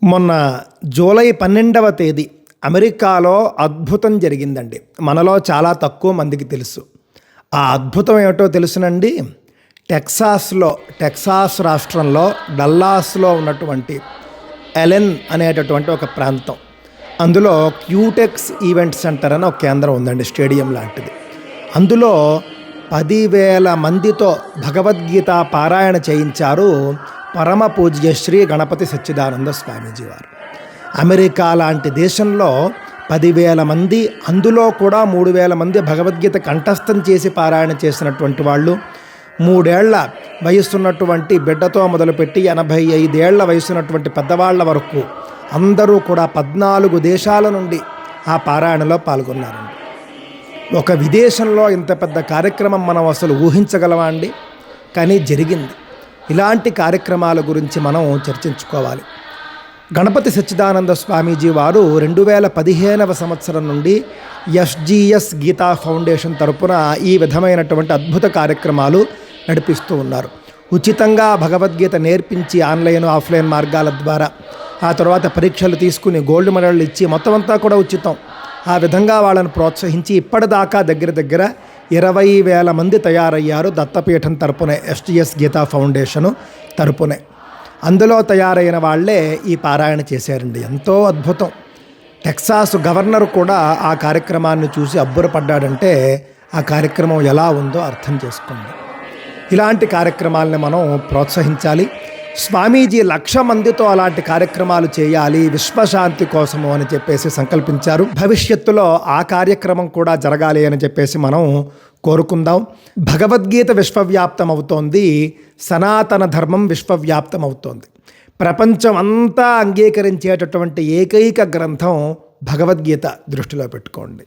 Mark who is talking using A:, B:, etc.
A: మొన్న జూలై 12వ తేదీ అమెరికాలో అద్భుతం జరిగిందండి. మనలో చాలా తక్కువ మందికి తెలుసు. ఆ అద్భుతం ఏమిటో తెలుసునండి. టెక్సాస్ రాష్ట్రంలో డల్లాస్లో ఉన్నటువంటి ఎలెన్ అనేటటువంటి ఒక ప్రాంతం. అందులో క్యూటెక్స్ ఈవెంట్ సెంటర్ అని ఒక కేంద్రం ఉందండి, స్టేడియం లాంటిది. అందులో 10,000 మందితో భగవద్గీత పారాయణ చేయించారు పరమ పూజ్య శ్రీ గణపతి సచ్చిదానంద స్వామీజీ వారు. అమెరికా లాంటి దేశంలో 10,000 మంది, అందులో కూడా 3,000 మంది భగవద్గీత కంఠస్థం చేసి పారాయణ చేసినటువంటి వాళ్ళు, 3 ఏళ్ల వయసున్నటువంటి బిడ్డతో మొదలుపెట్టి 85 ఏళ్ల వయసున్నటువంటి పెద్దవాళ్ల వరకు అందరూ కూడా 14 దేశాల నుండి ఆ పారాయణలో పాల్గొన్నారండి. ఒక విదేశంలో ఇంత పెద్ద కార్యక్రమం మనం అసలు ఊహించగలమా అండి? కానీ జరిగింది. ఇలాంటి కార్యక్రమాల గురించి మనం చర్చించుకోవాలి. గణపతి సచ్చిదానంద స్వామీజీ వారు 2015వ సంవత్సరం నుండి ఎస్జిఎస్ గీతా ఫౌండేషన్ తరపున ఈ విధమైనటువంటి అద్భుత కార్యక్రమాలు నడిపిస్తూ ఉన్నారు. ఉచితంగా భగవద్గీత నేర్పించి ఆన్లైన్ ఆఫ్లైన్ మార్గాల ద్వారా, ఆ తర్వాత పరీక్షలు తీసుకుని గోల్డ్ మెడల్ ఇచ్చి మొత్తం అంతా కూడా ఉచితం. ఆ విధంగా వాళ్ళని ప్రోత్సహించి ఇప్పటిదాకా దగ్గర 20,000 మంది తయారయ్యారు దత్తపీఠం తరపునే, ఎస్జిఎస్ గీతా ఫౌండేషను తరపునే. అందులో తయారైన వాళ్ళే ఈ పారాయణ చేశారండి. ఎంతో అద్భుతం. టెక్సాస్ గవర్నర్ కూడా ఆ కార్యక్రమాన్ని చూసి అబ్బురపడ్డాడంటే ఆ కార్యక్రమం ఎలా ఉందో అర్థం చేసుకోండి. ఇలాంటి కార్యక్రమాలని మనం ప్రోత్సహించాలి. స్వామీజీ 1,00,000 మందితో అలాంటి కార్యక్రమాలు చేయాలి విశ్వశాంతి కోసము అని చెప్పేసి సంకల్పించారు. భవిష్యత్తులో ఆ కార్యక్రమం కూడా జరగాలి అని చెప్పేసి మనం కోరుకుందాం. భగవద్గీత విశ్వవ్యాప్తం అవుతోంది, సనాతన ధర్మం విశ్వవ్యాప్తం అవుతోంది. ప్రపంచం అంతా అంగీకరించేటటువంటి ఏకైక గ్రంథం భగవద్గీత. దృష్టిలో పెట్టుకోండి.